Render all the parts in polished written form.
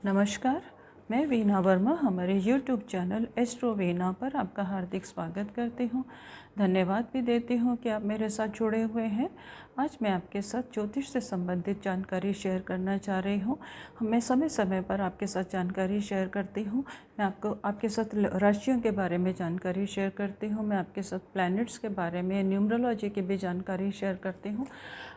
नमस्कार, मैं वीना वर्मा हमारे यूट्यूब चैनल एस्ट्रो वीना पर आपका हार्दिक स्वागत करती हूँ। धन्यवाद भी देती हूँ कि आप मेरे साथ जुड़े हुए हैं। आज मैं आपके साथ ज्योतिष से संबंधित जानकारी शेयर करना चाह रही हूँ। मैं समय समय पर आपके साथ जानकारी शेयर करती हूँ। मैं आपके साथ राशियों के बारे में जानकारी शेयर करती हूँ। मैं आपके साथ प्लैनेट्स के बारे में, न्यूमरोलॉजी की भी जानकारी शेयर करती हूँ।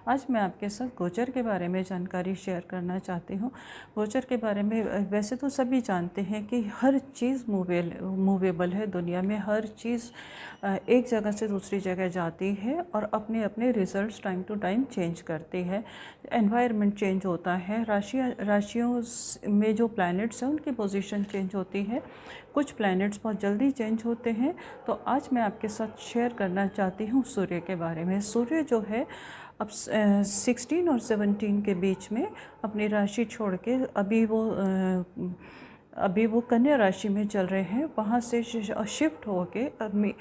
आज मैं आपके साथ गोचर के बारे में जानकारी शेयर करना चाहती हूँ। गोचर के बारे में वैसे तो सभी जानते हैं कि हर चीज़ मूवेबल है। दुनिया में हर चीज़ एक जगह से दूसरी जगह जाती है और अपने अपने results time to time change करती है। एनवायरनमेंट चेंज होता है, राशियों में जो प्लैनेट्स हैं उनकी पोजीशन चेंज होती है। कुछ प्लैनेट्स बहुत जल्दी चेंज होते हैं। तो आज मैं आपके साथ शेयर करना चाहती हूँ सूर्य के बारे में। सूर्य जो है अब 16 और 17 के बीच में अपनी राशि छोड़ के अभी वो कन्या राशि में चल रहे हैं। वहाँ से शिफ्ट होके अब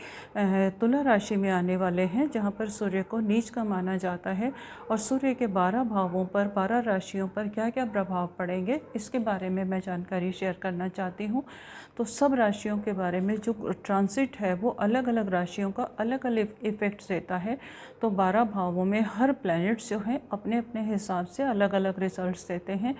तुला राशि में आने वाले हैं, जहाँ पर सूर्य को नीच का माना जाता है। और सूर्य के 12 भावों पर, 12 राशियों पर क्या क्या प्रभाव पड़ेंगे, इसके बारे में मैं जानकारी शेयर करना चाहती हूँ। तो सब राशियों के बारे में जो ट्रांसिट है वो अलग अलग राशियों का अलग अलग इफ़ेक्ट देता है। तो 12 भावों में हर प्लैनेट्स जो है अपने अपने हिसाब से अलग अलग रिजल्ट्स देते हैं।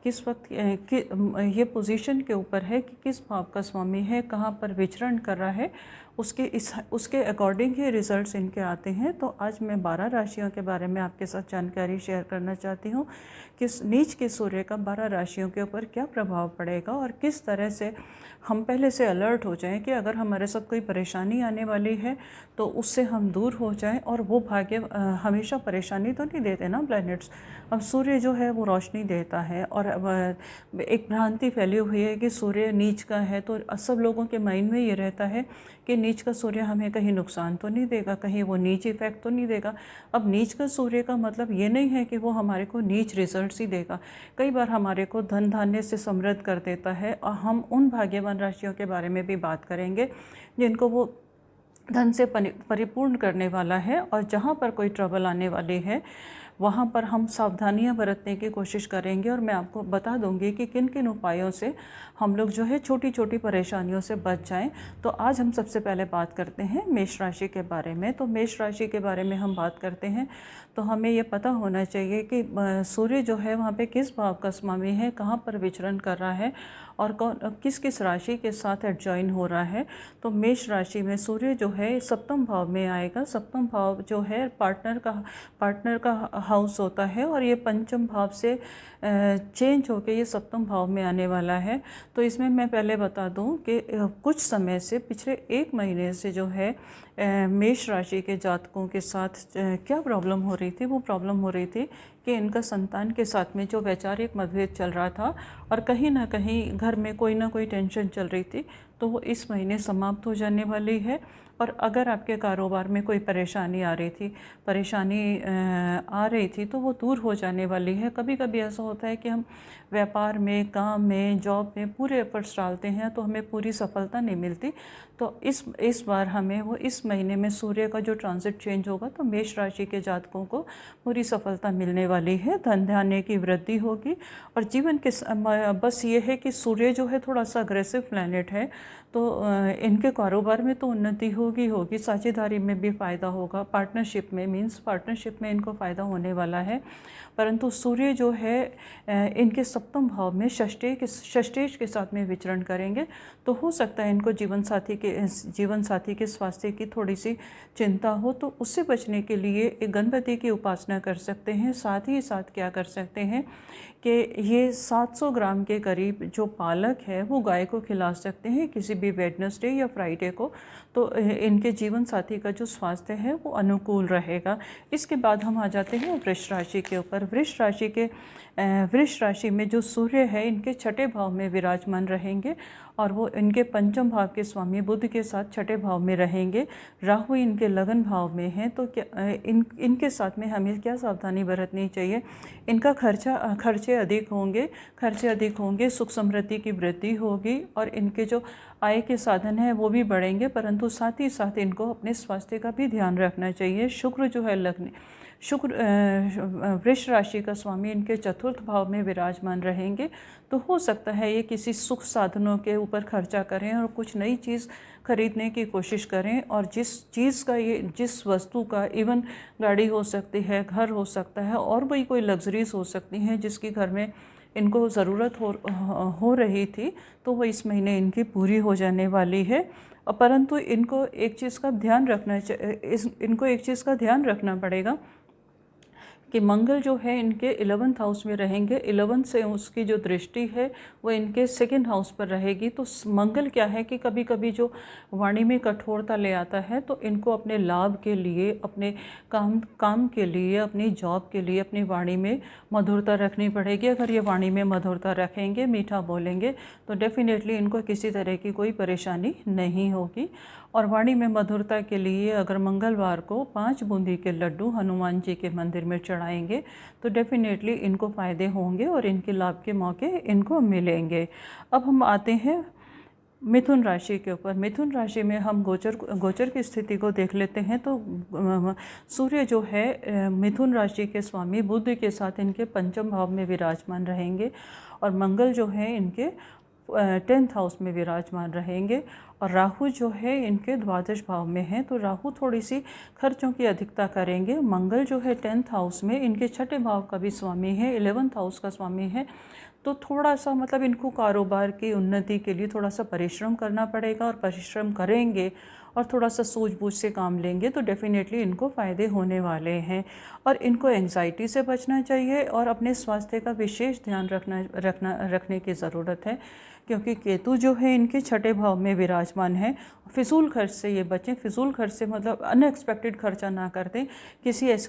किस वक्त ये पोजीशन के ऊपर है कि किस भाव का स्वामी है, कहाँ पर विचरण कर रहा है, उसके अकॉर्डिंग ही रिजल्ट्स इनके आते हैं। तो आज मैं 12 राशियों के बारे में आपके साथ जानकारी शेयर करना चाहती हूँ कि नीच के सूर्य का 12 राशियों के ऊपर क्या प्रभाव पड़ेगा और किस तरह से हम पहले से अलर्ट हो जाएं कि अगर हमारे साथ कोई परेशानी आने वाली है तो उससे हम दूर हो जाएं। और वो भाग्य हमेशा परेशानी तो नहीं देते ना प्लैनेट्स। अब सूर्य जो है वो रोशनी देता है और एक भ्रांति फैली हुई है कि सूर्य नीच का है, तो सब लोगों के माइंड में ये रहता है कि नीच का सूर्य हमें कहीं नुकसान तो नहीं देगा, कहीं वो नीच इफेक्ट तो नहीं देगा। अब नीच का सूर्य का मतलब ये नहीं है कि वो हमारे को नीच रिजल्ट्स ही देगा। कई बार हमारे को धन धान्य से समृद्ध कर देता है। और हम उन भाग्यवान राशियों के बारे में भी बात करेंगे जिनको वो धन से परिपूर्ण करने वाला है। और जहाँ पर कोई ट्रबल आने वाली है वहाँ पर हम सावधानियाँ बरतने की कोशिश करेंगे। और मैं आपको बता दूंगी कि किन किन उपायों से हम लोग जो है छोटी छोटी परेशानियों से बच जाएं। तो आज हम सबसे पहले बात करते हैं मेष राशि के बारे में। तो मेष राशि के बारे में हम बात करते हैं तो हमें ये पता होना चाहिए कि सूर्य जो है वहाँ पे किस भाव का स्वामी है, कहाँ पर विचरण कर रहा है और किस किस राशि के साथ एडजॉइन हो रहा है। तो मेष राशि में सूर्य जो है सप्तम भाव में आएगा। सप्तम भाव जो है पार्टनर का हाउस होता है और ये पंचम भाव से चेंज होके ये सप्तम भाव में आने वाला है। तो इसमें मैं पहले बता दूं कि कुछ समय से, पिछले 1 महीने से जो है मेष राशि के जातकों के साथ क्या प्रॉब्लम हो रही थी। वो प्रॉब्लम हो रही थी कि इनका संतान के साथ में जो वैचारिक मतभेद चल रहा था और कहीं ना कहीं घर में कोई ना कोई टेंशन चल रही थी, तो वो इस महीने समाप्त हो जाने वाली है। और अगर आपके कारोबार में कोई परेशानी आ रही थी तो वो दूर हो जाने वाली है। कभी कभी ऐसा होता है कि हम व्यापार में, काम में, जॉब में पूरे एफर्ट्स डालते हैं तो हमें पूरी सफलता नहीं मिलती। तो इस बार हमें वो इस महीने में सूर्य का जो ट्रांजिट चेंज होगा तो मेष राशि के जातकों को पूरी सफलता मिलने वाली है। धन धान्य की वृद्धि होगी और जीवन के बस ये है कि सूर्य जो है थोड़ा सा अग्रेसिव प्लैनेट है, तो इनके कारोबार में तो उन्नति होगी, साझेदारी में भी फ़ायदा होगा, पार्टनरशिप में इनको फ़ायदा होने वाला है। परंतु सूर्य जो है इनके सप्तम भाव में षष्ठेश के साथ में विचरण करेंगे। तो हो सकता है इनको जीवन साथी के स्वास्थ्य की थोड़ी सी चिंता हो, तो उससे बचने के लिए एक गणपति की उपासना कर सकते हैं। साथ ही साथ क्या कर सकते हैं कि ये 700 ग्राम के करीब जो पालक है वो गाय को खिला सकते हैं किसी भी वेडनेसडे या फ्राइडे को। तो इनके जीवन साथी का जो स्वास्थ्य है वो अनुकूल रहेगा। इसके बाद हम आ जाते हैं वृष राशि के ऊपर। वृष राशि में जो सूर्य है इनके छठे भाव में विराजमान रहेंगे और वो इनके पंचम भाव के स्वामी बुध के साथ छठे भाव में रहेंगे। राहु इनके लगन भाव में है। तो क्या इनके साथ में हमें क्या सावधानी बरतनी चाहिए। इनका खर्चे अधिक होंगे, सुख समृद्धि की वृद्धि होगी और इनके जो आय के साधन हैं वो भी बढ़ेंगे। परंतु साथ ही साथ इनको अपने स्वास्थ्य का भी ध्यान रखना चाहिए। शुक्र जो है शुक्र वृष राशि का स्वामी इनके चतुर्थ भाव में विराजमान रहेंगे, तो हो सकता है ये किसी सुख साधनों के ऊपर खर्चा करें और कुछ नई चीज़ खरीदने की कोशिश करें। और जिस वस्तु का, इवन गाड़ी हो सकती है, घर हो सकता है, और भी कोई लग्जरीज हो सकती हैं जिसकी घर में इनको ज़रूरत हो रही थी, तो वो इस महीने इनकी पूरी हो जाने वाली है। परंतु इनको एक चीज़ का ध्यान रखना पड़ेगा कि मंगल जो है इनके 11th हाउस में रहेंगे। 11 से उसकी जो दृष्टि है वो इनके 2nd हाउस पर रहेगी। तो मंगल क्या है कि कभी कभी जो वाणी में कठोरता ले आता है, तो इनको अपने लाभ के लिए, अपने काम के लिए, अपनी जॉब के लिए अपनी वाणी में मधुरता रखनी पड़ेगी। अगर ये वाणी में मधुरता रखेंगे, मीठा बोलेंगे, तो डेफिनेटली इनको किसी तरह की कोई परेशानी नहीं होगी। और वाणी में मधुरता के लिए अगर मंगलवार को 5 बूंदी के लड्डू हनुमान जी के मंदिर में चढ़ाएंगे तो डेफिनेटली इनको फ़ायदे होंगे और इनके लाभ के मौके इनको मिलेंगे। अब हम आते हैं मिथुन राशि के ऊपर। मिथुन राशि में हम गोचर की स्थिति को देख लेते हैं। तो सूर्य जो है मिथुन राशि के स्वामी बुध के साथ इनके 5म भाव में विराजमान रहेंगे, और मंगल जो है इनके 10th हाउस में विराजमान रहेंगे, और राहु जो है इनके 12th भाव में है। तो राहु थोड़ी सी खर्चों की अधिकता करेंगे। मंगल जो है 10th हाउस में इनके 6ठे भाव का भी स्वामी है, 11th हाउस का स्वामी है। तो थोड़ा सा मतलब इनको कारोबार की उन्नति के लिए थोड़ा सा परिश्रम करना पड़ेगा, और परिश्रम करेंगे और थोड़ा सा सूझबूझ से काम लेंगे तो डेफिनेटली इनको फ़ायदे होने वाले हैं। और इनको एंग्जाइटी से बचना चाहिए और अपने स्वास्थ्य का विशेष ध्यान रखने की ज़रूरत है, क्योंकि केतु जो है इनके 6ठे भाव में विराजमान है। फिजूल खर्च से ये बचें। फिजूल खर्च से मतलब अनएक्सपेक्टेड खर्चा ना कर दें,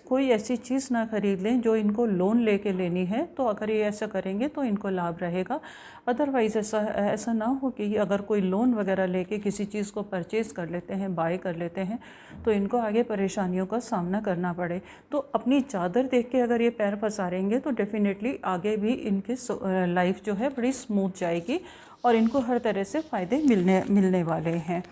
कोई ऐसी चीज़ ना खरीद लें जो इनको लोन लेके लेनी है। तो अगर ये ऐसा करेंगे तो इनको लाभ रहेगा। अदरवाइज़ ऐसा ना हो कि अगर कोई लोन वगैरह लेके किसी चीज़ को परचेज़ कर लेते हैं, बाय कर लेते हैं, तो इनको आगे परेशानियों का सामना करना पड़े। तो अपनी चादर देख के अगर ये पैर पसारेंगे तो डेफिनेटली आगे भी इनकी लाइफ जो है बड़ी स्मूथ जाएगी और इनको हर तरह से फ़ायदे मिलने वाले हैं।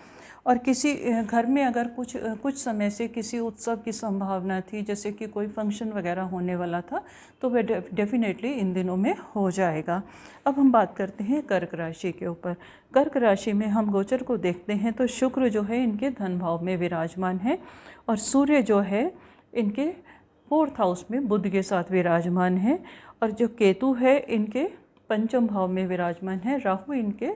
और किसी घर में अगर कुछ समय से किसी उत्सव की संभावना थी, जैसे कि कोई फंक्शन वगैरह होने वाला था, तो वह डेफिनेटली इन दिनों में हो जाएगा। अब हम बात करते हैं कर्क राशि के ऊपर। कर्क राशि में हम गोचर को देखते हैं तो शुक्र जो है इनके धन भाव में विराजमान है, और सूर्य जो है इनके 4th हाउस में बुध के साथ विराजमान है, और जो केतु है इनके 5म भाव में विराजमान है। राहु इनके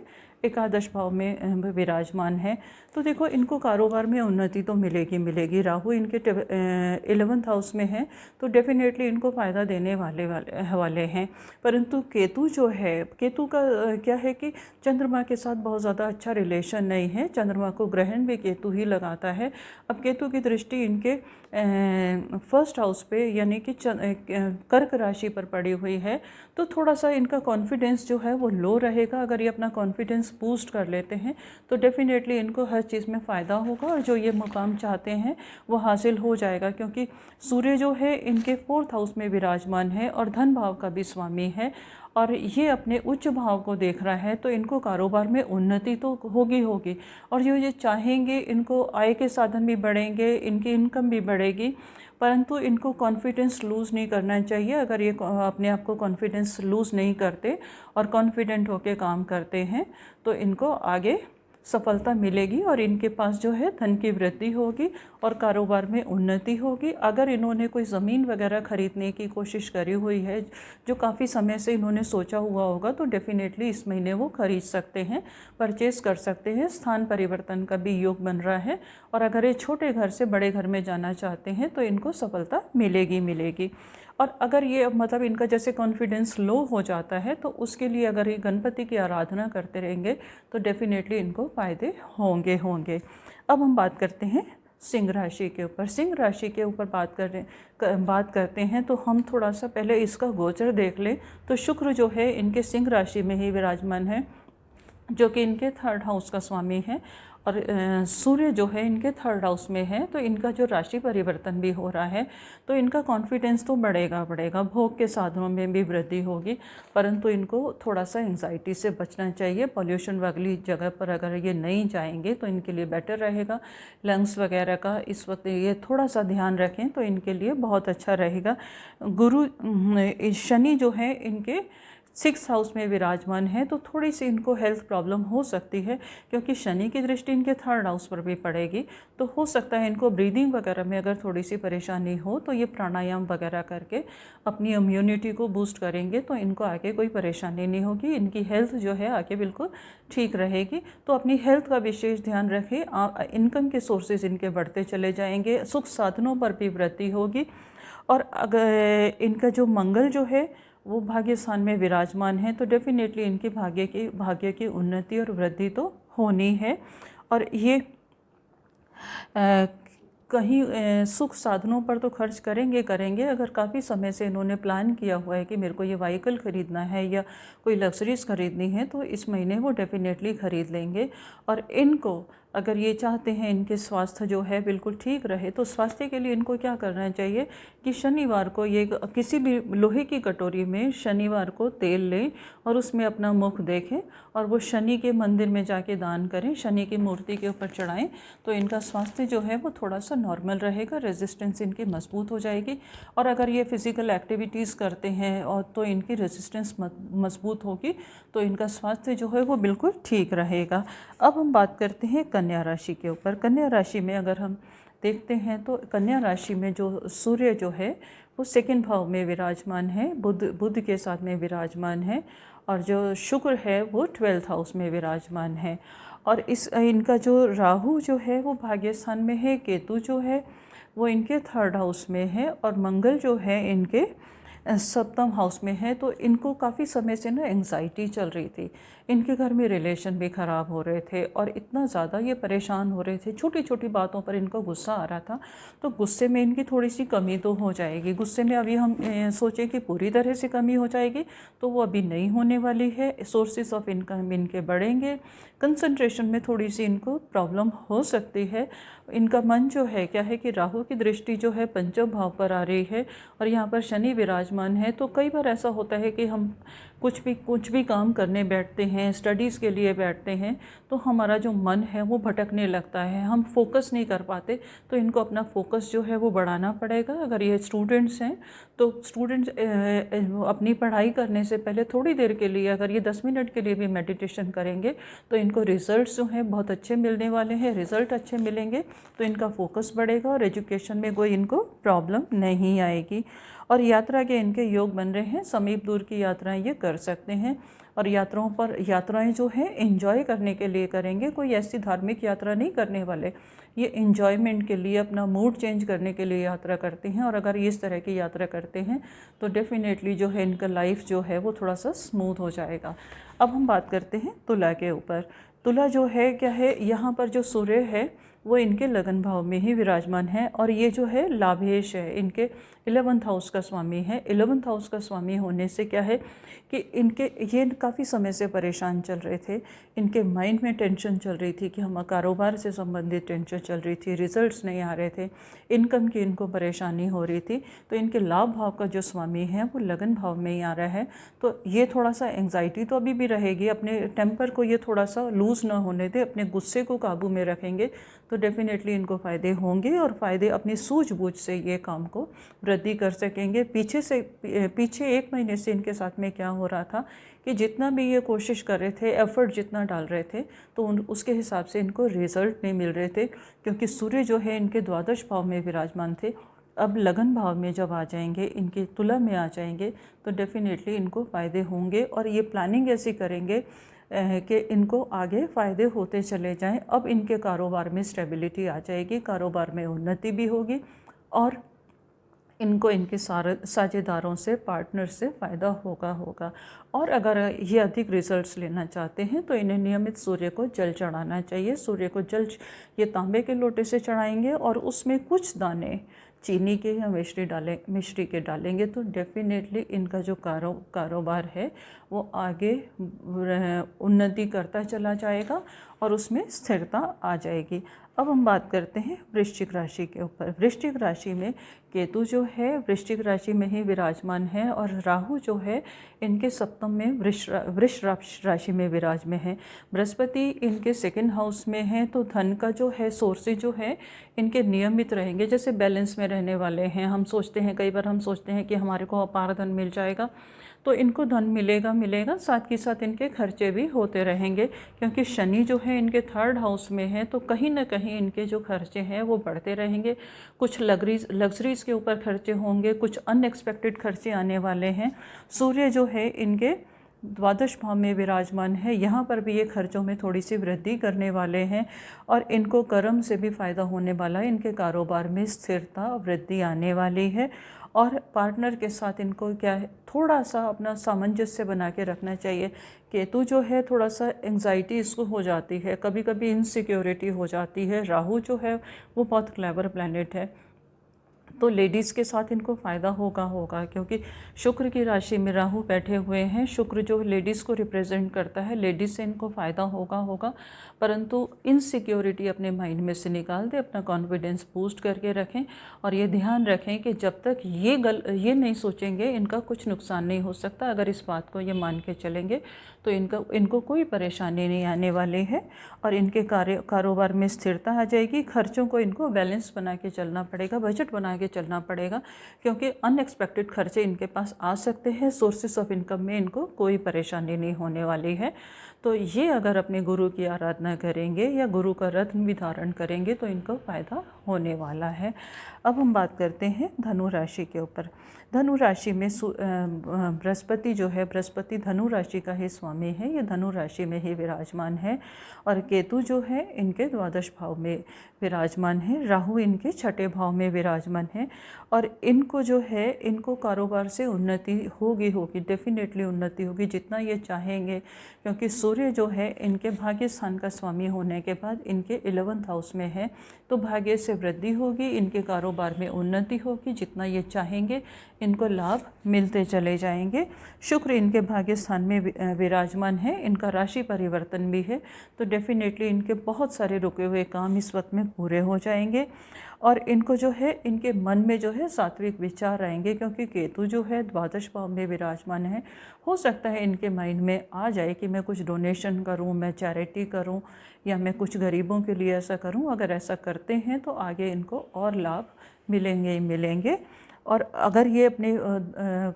11 भाव में विराजमान है। तो देखो इनको कारोबार में उन्नति तो मिलेगी। राहु इनके 11th हाउस में है, तो डेफिनेटली इनको फ़ायदा देने वाले हैं। परंतु केतु जो है, केतु का क्या है कि चंद्रमा के साथ बहुत ज़्यादा अच्छा रिलेशन नहीं है। चंद्रमा को ग्रहण भी केतु ही लगाता है। अब केतु की दृष्टि इनके 1st हाउस पे यानी कि कर्क राशि पर पड़ी हुई है, तो थोड़ा सा इनका कॉन्फिडेंस जो है वो लो रहेगा। अगर ये अपना कॉन्फिडेंस बूस्ट कर लेते हैं तो डेफिनेटली इनको हर चीज़ में फ़ायदा होगा, और जो ये मुकाम चाहते हैं वो हासिल हो जाएगा। क्योंकि सूर्य जो है इनके 4th हाउस में विराजमान है और धन भाव का भी स्वामी है, और ये अपने उच्च भाव को देख रहा है, तो इनको कारोबार में उन्नति तो होगी। और जो ये चाहेंगे इनको आय के साधन भी बढ़ेंगे, इनकी इनकम भी बढ़ेगी। परंतु इनको कॉन्फिडेंस लूज़ नहीं करना चाहिए। अगर ये अपने आप को कॉन्फिडेंस लूज़ नहीं करते और कॉन्फिडेंट होकर काम करते हैं तो इनको आगे सफलता मिलेगी, और इनके पास जो है धन की वृद्धि होगी और कारोबार में उन्नति होगी। अगर इन्होंने कोई ज़मीन वगैरह खरीदने की कोशिश करी हुई है, जो काफ़ी समय से इन्होंने सोचा हुआ होगा, तो डेफिनेटली इस महीने वो खरीद सकते हैं, परचेज़ कर सकते हैं। स्थान परिवर्तन का भी योग बन रहा है, और अगर ये छोटे घर से बड़े घर में जाना चाहते हैं तो इनको सफलता मिलेगी। और अगर ये मतलब इनका जैसे कॉन्फिडेंस लो हो जाता है, तो उसके लिए अगर ये गणपति की आराधना करते रहेंगे तो डेफिनेटली इनको फ़ायदे होंगे। अब हम बात करते हैं सिंह राशि के ऊपर। सिंह राशि के ऊपर बात करते हैं तो हम थोड़ा सा पहले इसका गोचर देख लें। तो शुक्र जो है इनके सिंह राशि में ही विराजमान है, जो कि इनके 3rd हाउस का स्वामी है, और सूर्य जो है इनके थर्ड हाउस में है, तो इनका जो राशि परिवर्तन भी हो रहा है, तो इनका कॉन्फिडेंस तो बढ़ेगा बढ़ेगा, भोग के साधनों में भी वृद्धि होगी, परंतु इनको थोड़ा सा एंग्जाइटी से बचना चाहिए। पॉल्यूशन वाली जगह पर अगर ये नहीं जाएंगे तो इनके लिए बेटर रहेगा। लंग्स वगैरह का इस वक्त ये थोड़ा सा ध्यान रखें तो इनके लिए बहुत अच्छा रहेगा। शनि जो है इनके 6th हाउस में विराजमान है, तो थोड़ी सी इनको हेल्थ प्रॉब्लम हो सकती है, क्योंकि शनि की दृष्टि इनके 3rd हाउस पर भी पड़ेगी। तो हो सकता है इनको ब्रीदिंग वगैरह में अगर थोड़ी सी परेशानी हो तो ये प्राणायाम वगैरह करके अपनी इम्यूनिटी को बूस्ट करेंगे, तो इनको आगे कोई परेशानी नहीं होगी, इनकी हेल्थ जो है आगे बिल्कुल ठीक रहेगी। तो अपनी हेल्थ का विशेष ध्यान रखें। इनकम के सोर्सेज इनके बढ़ते चले जाएंगे, सुख साधनों पर भी वृद्धि होगी। और अगर इनका जो मंगल जो है वो भाग्य स्थान में विराजमान है, तो डेफिनेटली इनकी भाग्य की उन्नति और वृद्धि तो होनी है। और ये कहीं सुख साधनों पर तो खर्च करेंगे। अगर काफ़ी समय से इन्होंने प्लान किया हुआ है कि मेरे को ये व्हीकल ख़रीदना है या कोई लग्जरीज ख़रीदनी है, तो इस महीने वो डेफिनेटली ख़रीद लेंगे। और इनको अगर ये चाहते हैं इनके स्वास्थ्य जो है बिल्कुल ठीक रहे, तो स्वास्थ्य के लिए इनको क्या करना चाहिए कि शनिवार को ये किसी भी लोहे की कटोरी में शनिवार को तेल लें और उसमें अपना मुख देखें और वो शनि के मंदिर में जाके दान करें, शनि की मूर्ति के ऊपर चढ़ाएं, तो इनका स्वास्थ्य जो है वो थोड़ा सा नॉर्मल रहेगा, रेजिस्टेंस इनकी मजबूत हो जाएगी। और अगर ये फिज़िकल एक्टिविटीज़ करते हैं और तो इनकी रेजिस्टेंस मजबूत होगी, तो इनका स्वास्थ्य जो है वो बिल्कुल ठीक रहेगा। अब हम बात करते हैं कन्या राशि के ऊपर। कन्या राशि में अगर हम देखते हैं तो कन्या राशि में जो सूर्य जो है वो 2nd भाव में विराजमान है, बुध के साथ में विराजमान है, और जो शुक्र है वो 12th हाउस में विराजमान है। और इनका जो राहु जो है वो भाग्य स्थान में है, केतु जो है वो इनके 3rd हाउस में है, और मंगल जो है इनके 7th हाउस में है। तो इनको काफ़ी समय से ना एंग्जाइटी चल रही थी, इनके घर में रिलेशन भी ख़राब हो रहे थे और इतना ज़्यादा ये परेशान हो रहे थे, छोटी छोटी बातों पर इनको गुस्सा आ रहा था। तो गुस्से में इनकी थोड़ी सी कमी तो हो जाएगी। गुस्से में अभी हम सोचें कि पूरी तरह से कमी हो जाएगी तो वो अभी नहीं होने वाली है। सोर्सेज ऑफ इनकम इनके बढ़ेंगे, कंसंट्रेशन में थोड़ी सी इनको प्रॉब्लम हो सकती है। इनका मन जो है क्या है कि राहु की दृष्टि जो है 5th भाव पर आ रही है और यहाँ पर शनि विराजमान है। तो कई बार ऐसा होता है कि हम कुछ भी काम करने बैठते हैं, स्टडीज़ के लिए बैठते हैं, तो हमारा जो मन है वो भटकने लगता है, हम फोकस नहीं कर पाते। तो इनको अपना फोकस जो है वो बढ़ाना पड़ेगा। अगर ये स्टूडेंट्स हैं तो स्टूडेंट्स अपनी पढ़ाई करने से पहले थोड़ी देर के लिए अगर ये 10 मिनट के लिए भी मेडिटेशन करेंगे तो इनको रिजल्ट्स जो हैं बहुत अच्छे मिलने वाले हैं। रिज़ल्ट अच्छे मिलेंगे तो इनका फोकस बढ़ेगा और एजुकेशन में कोई इनको प्रॉब्लम नहीं आएगी। और यात्रा के इनके योग बन रहे हैं, समीप दूर की यात्राएं ये कर सकते हैं। और यात्राएं जो हैं एंजॉय करने के लिए करेंगे, कोई ऐसी धार्मिक यात्रा नहीं करने वाले, ये एंजॉयमेंट के लिए, अपना मूड चेंज करने के लिए यात्रा करते हैं। और अगर इस तरह की यात्रा करते हैं तो डेफिनेटली जो है इनका लाइफ जो है वो थोड़ा सा स्मूथ हो जाएगा। अब हम बात करते हैं तुला के ऊपर। तुला जो है क्या है, यहाँ पर जो सूर्य है वो इनके लगन भाव में ही विराजमान है और ये जो है लाभेश है, इनके 11th हाउस का स्वामी है। 11th हाउस का स्वामी होने से क्या है कि ये काफ़ी समय से परेशान चल रहे थे, इनके माइंड में टेंशन चल रही थी कि हम कारोबार से संबंधित टेंशन चल रही थी, रिजल्ट्स नहीं आ रहे थे, इनकम की इनको परेशानी हो रही थी। तो इनके लाभ भाव का जो स्वामी है वो लगन भाव में ही आ रहा है। तो ये थोड़ा सा एंग्जाइटी तो अभी भी रहेगी, अपने टेम्पर को ये थोड़ा सा लूज़ ना होने दे, अपने गुस्से को काबू में रखेंगे तो डेफिनेटली इनको फ़ायदे होंगे और फ़ायदे अपनी सूझबूझ से ये काम को वृद्धि कर सकेंगे। पीछे 1 महीने से इनके साथ में क्या हो रहा था कि जितना भी ये कोशिश कर रहे थे, एफर्ट जितना डाल रहे थे, तो उसके हिसाब से इनको रिज़ल्ट नहीं मिल रहे थे, क्योंकि सूर्य जो है इनके द्वादश भाव में विराजमान थे। अब लगन भाव में जब आ जाएंगे, इनके तुला में आ जाएंगे, तो डेफिनेटली इनको फ़ायदे होंगे। और ये प्लानिंग ऐसी करेंगे कि इनको आगे फ़ायदे होते चले जाएं। अब इनके कारोबार में स्टेबिलिटी आ जाएगी, कारोबार में उन्नति भी होगी और इनको इनके साझेदारों से, पार्टनर से फ़ायदा होगा। और अगर ये अधिक रिजल्ट्स लेना चाहते हैं तो इन्हें नियमित सूर्य को जल चढ़ाना चाहिए। सूर्य को जल ये तांबे के लोटे से चढ़ाएंगे और उसमें कुछ दाने चीनी के या मिश्री के डालेंगे तो डेफिनेटली इनका जो कारोबार है वो आगे उन्नति करता चला जाएगा और उसमें स्थिरता आ जाएगी। अब हम बात करते हैं वृश्चिक राशि के ऊपर। वृश्चिक राशि में केतु जो है वृश्चिक राशि में ही विराजमान है और राहु जो है इनके सप्तम में वृष राशि में विराज में है। बृहस्पति इनके सेकंड हाउस में है, तो धन का जो है सोर्सेज जो है इनके नियमित रहेंगे, जैसे बैलेंस में रहने वाले हैं। हम सोचते हैं, कई बार हम सोचते हैं कि हमारे को अपार धन मिल जाएगा, तो इनको धन मिलेगा, साथ ही साथ इनके खर्चे भी होते रहेंगे, क्योंकि शनि जो है इनके थर्ड हाउस में है, तो कहीं ना कहीं इनके जो खर्चे हैं वो बढ़ते रहेंगे। कुछ लग्जरीज के ऊपर खर्चे होंगे, कुछ अनएक्सपेक्टेड खर्चे आने वाले हैं। सूर्य जो है इनके द्वादश भाव में विराजमान है, यहाँ पर भी ये खर्चों में थोड़ी सी वृद्धि करने वाले हैं और इनको कर्म से भी फ़ायदा होने वाला है। इनके कारोबार में स्थिरता वृद्धि आने वाली है और पार्टनर के साथ इनको क्या है, थोड़ा सा अपना सामंजस्य बना के रखना चाहिए। केतु जो है थोड़ा सा एंग्जाइटी इसको हो जाती है, कभी कभी इनसिक्योरिटी हो जाती है। राहु जो है वो बहुत क्लेवर प्लैनेट है, तो लेडीज़ के साथ इनको फ़ायदा होगा क्योंकि शुक्र की राशि में राहु बैठे हुए हैं। शुक्र जो लेडीज़ को रिप्रेजेंट करता है, लेडीज़ से इनको फ़ायदा होगा, परंतु इनसिक्योरिटी अपने माइंड में से निकाल दें, अपना कॉन्फिडेंस बूस्ट करके रखें और ये ध्यान रखें कि जब तक ये नहीं सोचेंगे इनका कुछ नुकसान नहीं हो सकता। अगर इस बात को ये मान के चलेंगे तो इनको कोई परेशानी नहीं आने वाली है और इनके कारोबार में स्थिरता आ जाएगी। खर्चों को इनको बैलेंस बना के चलना पड़ेगा, बजट बना के चलना पड़ेगा, क्योंकि अनएक्सपेक्टेड खर्चे इनके पास आ सकते हैं। सोर्सेस ऑफ इनकम में इनको कोई परेशानी नहीं होने वाली है। तो ये अगर अपने गुरु की आराधना करेंगे या गुरु का रत्न भी धारण करेंगे तो इनको फ़ायदा होने वाला है। अब हम बात करते हैं धनु राशि के ऊपर। धनु राशि में बृहस्पति जो है, बृहस्पति धनु राशि का ही स्वामी है, ये धनु राशि में ही विराजमान है और केतु जो है इनके द्वादश भाव में विराजमान है। राहु इनके छठे भाव में विराजमान है और इनको जो है इनको कारोबार से उन्नति होगी, डेफिनेटली उन्नति होगी जितना ये चाहेंगे, क्योंकि सूर्य जो है इनके भाग्य स्थान का स्वामी होने के बाद इनके 11th हाउस में है, तो भाग्य से वृद्धि होगी, इनके कारोबार में उन्नति होगी, जितना ये चाहेंगे इनको लाभ मिलते चले जाएंगे। शुक्र इनके भाग्य स्थान में विराजमान है, इनका राशि परिवर्तन भी है, तो डेफिनेटली इनके बहुत सारे रुके हुए काम इस वक्त में पूरे हो जाएंगे और इनको जो है इनके मन में जो है सात्विक विचार आएंगे, क्योंकि केतु जो है द्वादश भाव में विराजमान है। हो सकता है इनके माइंड में आ जाए कि मैं कुछ डोनेशन करूं, मैं चैरिटी करूं या मैं कुछ गरीबों के लिए ऐसा करूं। अगर ऐसा करते हैं तो आगे इनको और लाभ मिलेंगे ही मिलेंगे। और अगर ये अपने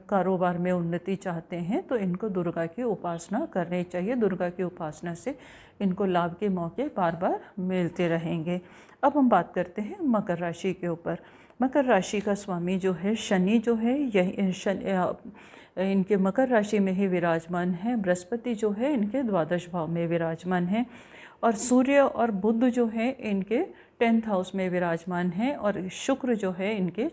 कारोबार में उन्नति चाहते हैं तो इनको दुर्गा की उपासना करनी चाहिए। दुर्गा की उपासना से इनको लाभ के मौके बार बार मिलते रहेंगे। अब हम बात करते हैं मकर राशि के ऊपर। मकर राशि का स्वामी जो है शनि जो है, यही इनके मकर राशि में ही विराजमान है। बृहस्पति जो है इनके द्वादश भाव में विराजमान है और सूर्य और बुध जो है इनके 10th हाउस में विराजमान है और शुक्र जो है इनके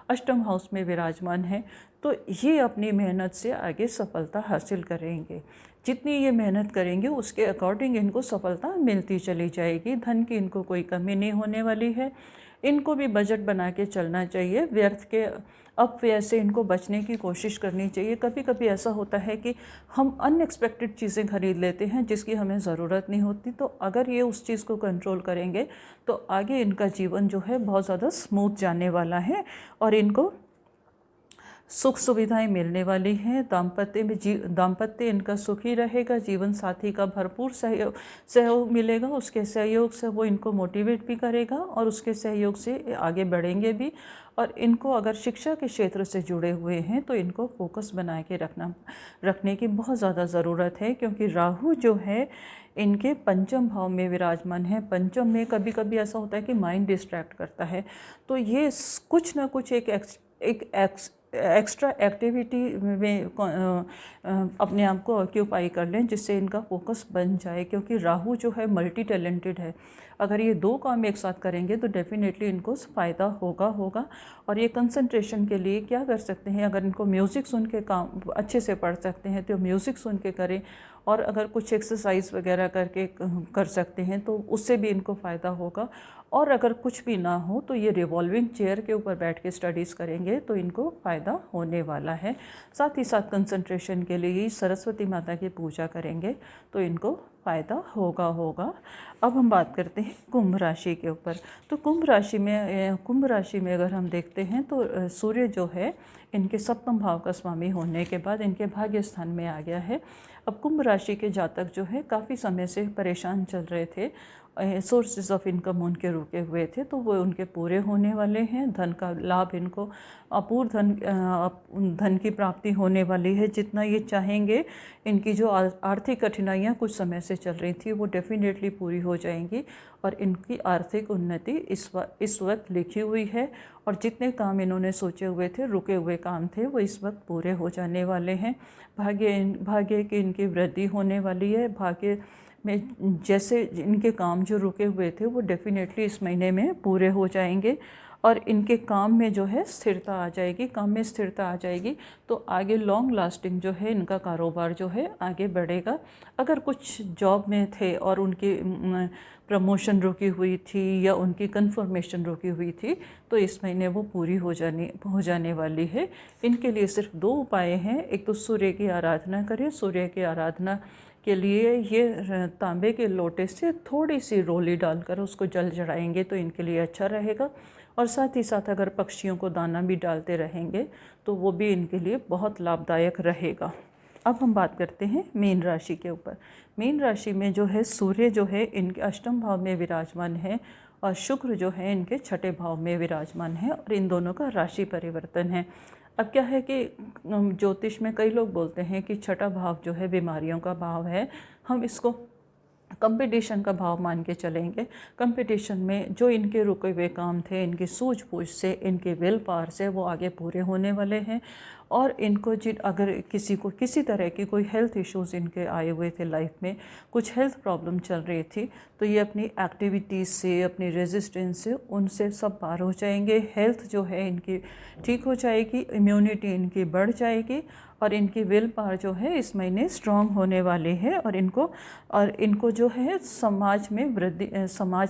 अष्टम हाउस में विराजमान है। तो ये अपनी मेहनत से आगे सफलता हासिल करेंगे। जितनी ये मेहनत करेंगे उसके अकॉर्डिंग इनको सफलता मिलती चली जाएगी। धन की इनको कोई कमी नहीं होने वाली है। इनको भी बजट बना के चलना चाहिए, व्यर्थ के अपव्यय से इनको बचने की कोशिश करनी चाहिए। कभी कभी ऐसा होता है कि हम अनएक्सपेक्टेड चीज़ें खरीद लेते हैं जिसकी हमें ज़रूरत नहीं होती, तो अगर ये उस चीज़ को कंट्रोल करेंगे तो आगे इनका जीवन जो है बहुत ज़्यादा स्मूथ जाने वाला है और इनको सुख सुविधाएं मिलने वाली हैं। दाम्पत्य इनका सुखी रहेगा। जीवन साथी का भरपूर सहयोग मिलेगा। उसके सहयोग से वो इनको मोटिवेट भी करेगा और उसके सहयोग से आगे बढ़ेंगे भी। और इनको अगर शिक्षा के क्षेत्र से जुड़े हुए हैं तो इनको फोकस बना के रखने की बहुत ज़्यादा ज़रूरत है, क्योंकि राहु जो है इनके पंचम भाव में विराजमान है। पंचम में कभी कभी ऐसा होता है कि माइंड डिस्ट्रैक्ट करता है, तो ये कुछ ना कुछ एक एक्स्ट्रा एक्टिविटी में अपने आप को ऑक्यूपाई कर लें जिससे इनका फोकस बन जाए, क्योंकि राहु जो है मल्टी टैलेंटेड है। अगर ये दो काम एक साथ करेंगे तो डेफिनेटली इनको फ़ायदा होगा। और ये कंसंट्रेशन के लिए क्या कर सकते हैं, अगर इनको म्यूज़िक सुन के काम अच्छे से पढ़ सकते हैं तो म्यूज़िक सुन के करें, और अगर कुछ एक्सरसाइज वगैरह करके कर सकते हैं तो उससे भी इनको फ़ायदा होगा। और अगर कुछ भी ना हो तो ये रिवॉल्विंग चेयर के ऊपर बैठ के स्टडीज़ करेंगे तो इनको फ़ायदा होने वाला है। साथ ही साथ कंसंट्रेशन के लिए सरस्वती माता की पूजा करेंगे तो इनको फ़ायदा होगा। अब हम बात करते हैं कुंभ राशि के ऊपर। तो कुंभ राशि में अगर हम देखते हैं तो सूर्य जो है इनके सप्तम भाव का स्वामी होने के बाद इनके भाग्य स्थान में आ गया है। अब कुंभ राशि के जातक जो है काफ़ी समय से परेशान चल रहे थे, सोर्सेज ऑफ इनकम उनके रुके हुए थे, तो वो उनके पूरे होने वाले हैं। धन का लाभ इनको अपूर्व धन की प्राप्ति होने वाली है। जितना ये चाहेंगे, इनकी जो आर्थिक कठिनाइयाँ कुछ समय से चल रही थी वो डेफिनेटली पूरी हो जाएंगी और इनकी आर्थिक उन्नति इस वक्त लिखी हुई है। और जितने काम इन्होंने सोचे हुए थे, रुके हुए काम थे, वो इस वक्त पूरे हो जाने वाले हैं। भाग्य की इनकी वृद्धि होने वाली है। भाग्य में जैसे इनके काम जो रुके हुए थे वो डेफिनेटली इस महीने में पूरे हो जाएंगे और इनके काम में जो है स्थिरता आ जाएगी। काम में स्थिरता आ जाएगी तो आगे लॉन्ग लास्टिंग जो है इनका कारोबार जो है आगे बढ़ेगा। अगर कुछ जॉब में थे और उनकी प्रमोशन रुकी हुई थी या उनकी कंफर्मेशन रुकी हुई थी तो इस महीने वो पूरी हो जाने वाली है। इनके लिए सिर्फ 2 उपाय हैं। एक तो सूर्य की आराधना करें। सूर्य की आराधना के लिए ये तांबे के लोटे से थोड़ी सी रोली डालकर उसको जल चढ़ाएंगे तो इनके लिए अच्छा रहेगा। और साथ ही साथ अगर पक्षियों को दाना भी डालते रहेंगे तो वो भी इनके लिए बहुत लाभदायक रहेगा। अब हम बात करते हैं मीन राशि के ऊपर। मीन राशि में जो है सूर्य जो है इनके अष्टम भाव में विराजमान है और शुक्र जो है इनके छठे भाव में विराजमान है और इन दोनों का राशि परिवर्तन है। अब क्या है कि ज्योतिष में कई लोग बोलते हैं कि छठा भाव जो है बीमारियों का भाव है। हम इसको कंपटीशन का भाव मान के चलेंगे। कंपटीशन में जो इनके रुके हुए काम थे, इनकी सूझबूझ से, इनके विल पावर से वो आगे पूरे होने वाले हैं। और इनको अगर किसी को किसी तरह की कोई हेल्थ इश्यूज़ इनके आए हुए थे, लाइफ में कुछ हेल्थ प्रॉब्लम चल रही थी, तो ये अपनी एक्टिविटीज़ से, अपनी रेजिस्टेंस से उनसे सब पार हो जाएंगे। हेल्थ जो है इनकी ठीक हो जाएगी, इम्यूनिटी इनकी बढ़ जाएगी और इनकी विल पावर जो है इस महीने स्ट्रांग होने वाली है। और इनको जो है समाज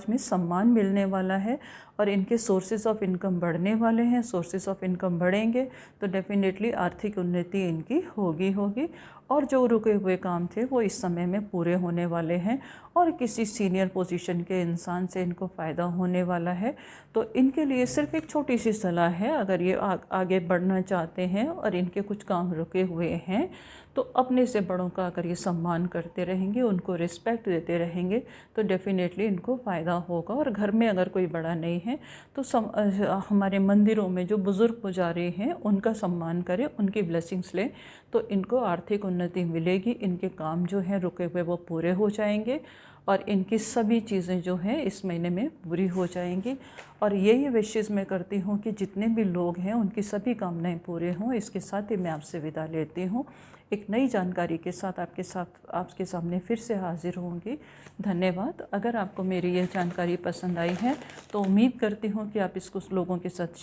में सम्मान मिलने वाला है और इनके सोर्सेज ऑफ इनकम बढ़ने वाले हैं। सोर्सेज ऑफ इनकम बढ़ेंगे तो डेफिनेटली आर्थिक उन्नति इनकी होगी और जो रुके हुए काम थे वो इस समय में पूरे होने वाले हैं और किसी सीनियर पोजीशन के इंसान से इनको फ़ायदा होने वाला है। तो इनके लिए सिर्फ एक छोटी सी सलाह है, अगर ये आगे बढ़ना चाहते हैं और इनके कुछ काम रुके हुए हैं तो अपने से बड़ों का अगर ये सम्मान करते रहेंगे, उनको रिस्पेक्ट देते रहेंगे तो डेफिनेटली इनको फ़ायदा होगा। और घर में अगर कोई बड़ा नहीं है तो हमारे मंदिरों में जो बुज़ुर्ग पुजारी हैं उनका सम्मान करें, उनकी ब्लेसिंग्स लें तो इनको आर्थिक उन्नति मिलेगी। इनके काम जो हैं रुके हुए वो पूरे हो जाएंगे और इनकी सभी चीज़ें जो हैं इस महीने में पूरी हो जाएंगी। और यही विशेष मैं करती हूँ कि जितने भी लोग हैं उनकी सभी कामनाएं पूरे हों। इसके साथ ही मैं आपसे विदा लेती हूँ। एक नई जानकारी के साथ आपके सामने फिर से हाजिर होंगी। धन्यवाद। अगर आपको मेरी यह जानकारी पसंद आई है तो उम्मीद करती हूँ कि आप इसको लोगों के साथ